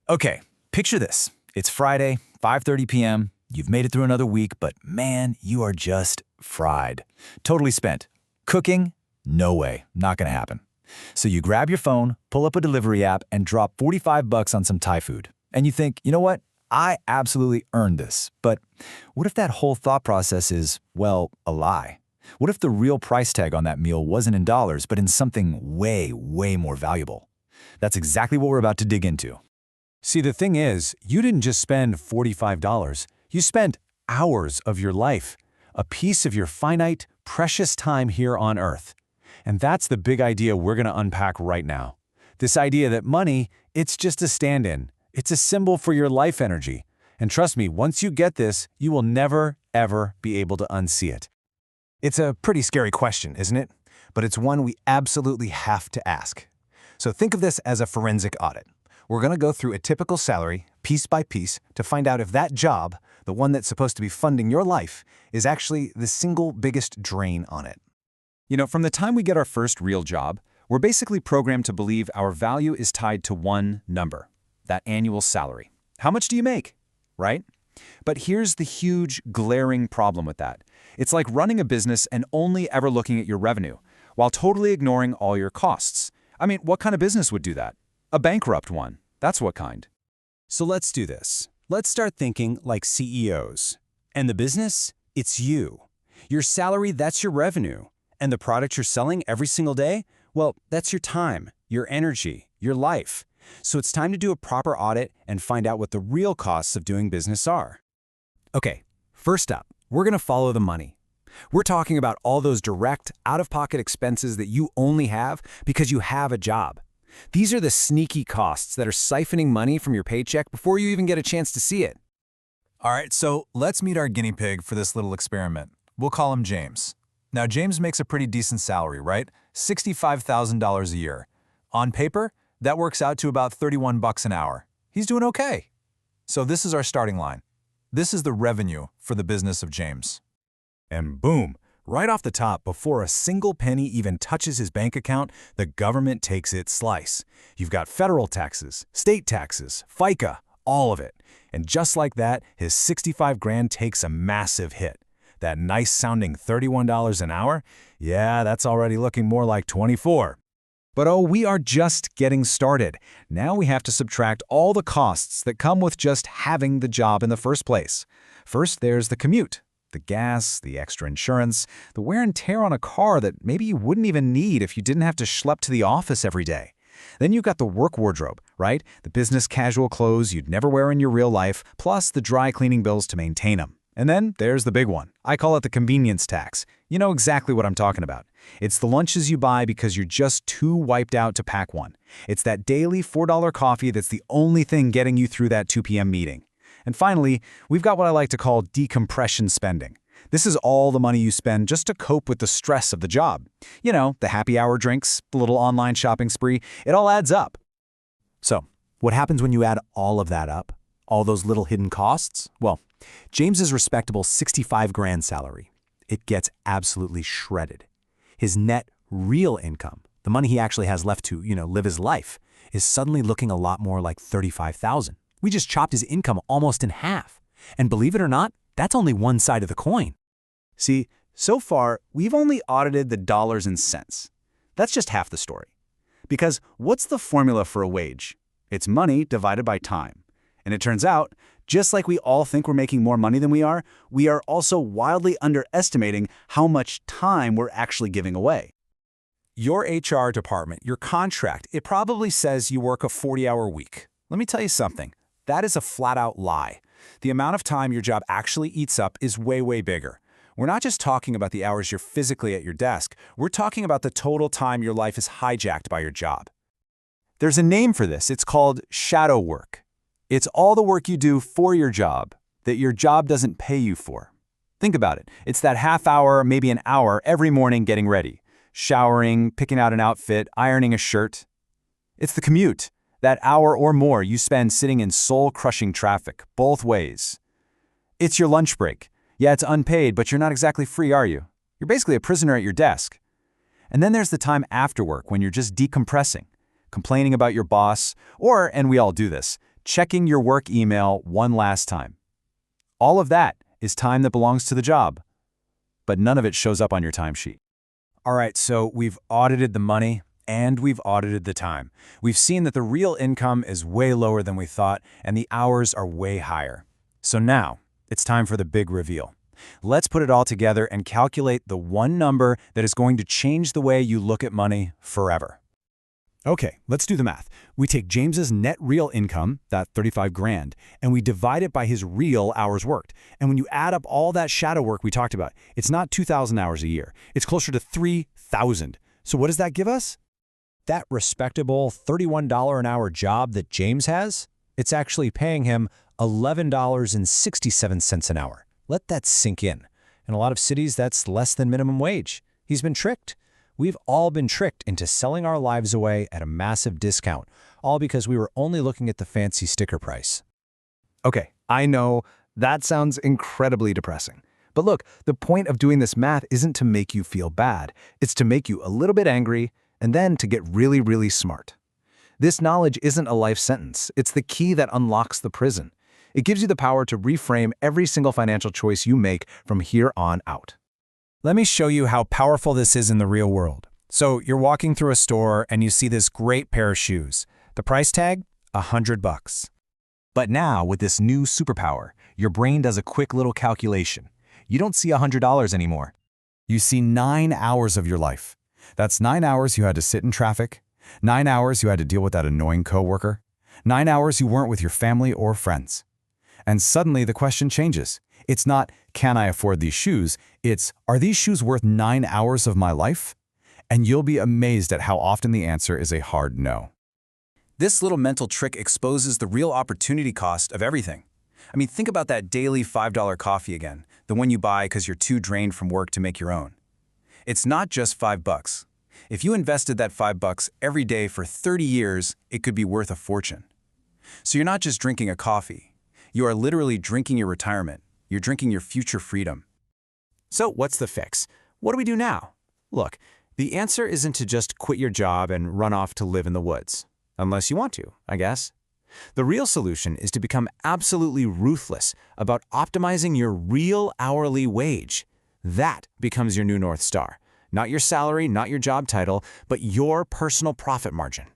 Okay, picture this. It's Friday, 5:30 p.m. You've made it through another week, but man, you are just fried. Totally spent. Cooking? No way. Not gonna happen. So you grab your phone, pull up a delivery app, and drop 45 bucks on some Thai food. And you think, you know what? I absolutely earned this. But what if that whole thought process is, well, a lie? What if the real price tag on that meal wasn't in dollars, but in something way, way more valuable? That's exactly what we're about to dig into. See, the thing is, you didn't just spend $45. You spent hours of your life, a piece of your finite, precious time here on Earth. And that's the big idea we're going to unpack right now. This idea that money, it's just a stand-in. It's a symbol for your life energy. And trust me, once you get this, you will never, ever be able to unsee it. It's a pretty scary question, isn't it? But it's one we absolutely have to ask. So think of this as a forensic audit. We're going to go through a typical salary, piece by piece, to find out if that job, the one that's supposed to be funding your life, is actually the single biggest drain on it. You know, from the time we get our first real job, we're basically programmed to believe our value is tied to one number, that annual salary. How much do you make, right? But here's the huge, glaring problem with that. It's like running a business and only ever looking at your revenue, while totally ignoring all your costs. I mean, what kind of business would do that? A bankrupt one. That's what kind. So let's do this. Let's start thinking like CEOs. And the business? It's you. Your salary, that's your revenue. And the product you're selling every single day? Well, that's your time, your energy, your life. So it's time to do a proper audit and find out what the real costs of doing business are. Okay, first up, we're going to follow the money. We're talking about all those direct, out-of-pocket expenses that you only have because you have a job. These are the sneaky costs that are siphoning money from your paycheck before you even get a chance to see it. All right, so let's meet our guinea pig for this little experiment. We'll call him James. Now, James makes a pretty decent salary, right? $65,000 a year. On paper, that works out to about 31 bucks an hour. He's doing okay. So this is our starting line. This is the revenue for the business of James. And boom, right off the top, before a single penny even touches his bank account, the government takes its slice. You've got federal taxes, state taxes, FICA, all of it. And just like that, his 65 grand takes a massive hit. That nice sounding $31 an hour? Yeah, that's already looking more like 24. But oh, we are just getting started. Now we have to subtract all the costs that come with just having the job in the first place. First, there's the commute. The gas, the extra insurance, the wear and tear on a car that maybe you wouldn't even need if you didn't have to schlep to the office every day. Then you've got the work wardrobe, right? The business casual clothes you'd never wear in your real life, plus the dry cleaning bills to maintain them. And then there's the big one. I call it the convenience tax. You know exactly what I'm talking about. It's the lunches you buy because you're just too wiped out to pack one. It's that daily $4 coffee that's the only thing getting you through that 2 p.m. meeting. And finally, we've got what I like to call decompression spending. This is all the money you spend just to cope with the stress of the job. You know, the happy hour drinks, the little online shopping spree, it all adds up. So, what happens when you add all of that up? All those little hidden costs? Well, James's respectable 65 grand salary, it gets absolutely shredded. His net real income, the money he actually has left to, live his life, is suddenly looking a lot more like $35,000. We just chopped his income almost in half. And believe it or not, that's only one side of the coin. See, so far, we've only audited the dollars and cents. That's just half the story. Because what's the formula for a wage? It's money divided by time. And it turns out, just like we all think we're making more money than we are also wildly underestimating how much time we're actually giving away. Your HR department, your contract, it probably says you work a 40-hour week. Let me tell you something. That is a flat-out lie. The amount of time your job actually eats up is way, way bigger. We're not just talking about the hours you're physically at your desk. We're talking about the total time your life is hijacked by your job. There's a name for this. It's called shadow work. It's all the work you do for your job that your job doesn't pay you for. Think about it. It's that half hour, maybe an hour every morning getting ready, showering, picking out an outfit, ironing a shirt. It's the commute, that hour or more you spend sitting in soul-crushing traffic, both ways. It's your lunch break. Yeah, it's unpaid, but you're not exactly free, are you? You're basically a prisoner at your desk. And then there's the time after work when you're just decompressing, complaining about your boss, or, and we all do this, checking your work email one last time. All of that is time that belongs to the job, but none of it shows up on your timesheet. All right, so we've audited the money and we've audited the time. We've seen that the real income is way lower than we thought and the hours are way higher. So now, it's time for the big reveal. Let's put it all together and calculate the one number that is going to change the way you look at money forever. Okay, let's do the math. We take James's net real income, that 35 grand, and we divide it by his real hours worked. And when you add up all that shadow work we talked about, it's not 2,000 hours a year. It's closer to 3,000. So what does that give us? That respectable $31 an hour job that James has, it's actually paying him $11.67 an hour. Let that sink in. In a lot of cities, that's less than minimum wage. He's been tricked. We've all been tricked into selling our lives away at a massive discount, all because we were only looking at the fancy sticker price. Okay, I know that sounds incredibly depressing. But look, the point of doing this math isn't to make you feel bad. It's to make you a little bit angry and then to get really, really smart. This knowledge isn't a life sentence. It's the key that unlocks the prison. It gives you the power to reframe every single financial choice you make from here on out. Let me show you how powerful this is in the real world. So you're walking through a store and you see this great pair of shoes. The price tag? $100. But now, with this new superpower, your brain does a quick little calculation. You don't see $100 anymore. You see 9 hours of your life. That's 9 hours you had to sit in traffic, 9 hours you had to deal with that annoying coworker, 9 hours you weren't with your family or friends. And suddenly the question changes. It's not, can I afford these shoes? It's, are these shoes worth 9 hours of my life? And you'll be amazed at how often the answer is a hard no. This little mental trick exposes the real opportunity cost of everything. I mean, think about that daily $5 coffee again, the one you buy because you're too drained from work to make your own. It's not just $5. If you invested that $5 every day for 30 years, it could be worth a fortune. So you're not just drinking a coffee. You are literally drinking your retirement. You're drinking your future freedom. So what's the fix? What do we do now? Look, the answer isn't to just quit your job and run off to live in the woods. Unless you want to, I guess. The real solution is to become absolutely ruthless about optimizing your real hourly wage. That becomes your new North Star. Not your salary, not your job title, but your personal profit margin.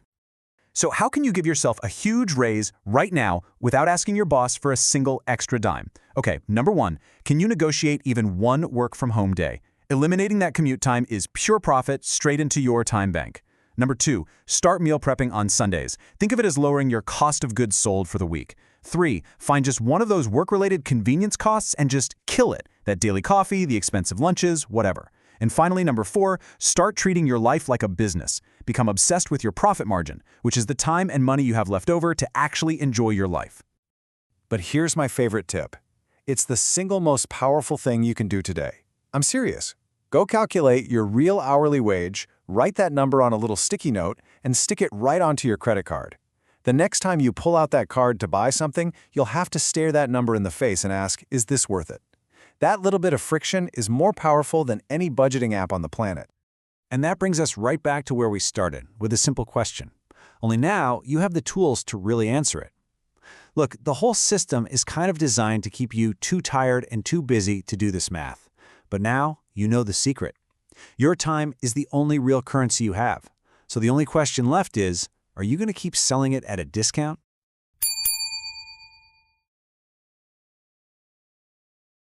So how can you give yourself a huge raise right now without asking your boss for a single extra dime? Okay, number one, can you negotiate even one work-from-home day? Eliminating that commute time is pure profit straight into your time bank. Number two, start meal prepping on Sundays. Think of it as lowering your cost of goods sold for the week. 3, find just one of those work-related convenience costs and just kill it. That daily coffee, the expensive lunches, whatever. And finally, number 4, start treating your life like a business. Become obsessed with your profit margin, which is the time and money you have left over to actually enjoy your life. But here's my favorite tip. It's the single most powerful thing you can do today. I'm serious. Go calculate your real hourly wage, write that number on a little sticky note, and stick it right onto your credit card. The next time you pull out that card to buy something, you'll have to stare that number in the face and ask, is this worth it? That little bit of friction is more powerful than any budgeting app on the planet. And that brings us right back to where we started, with a simple question. Only now, you have the tools to really answer it. Look, the whole system is kind of designed to keep you too tired and too busy to do this math. But now, you know the secret. Your time is the only real currency you have. So the only question left is, are you going to keep selling it at a discount?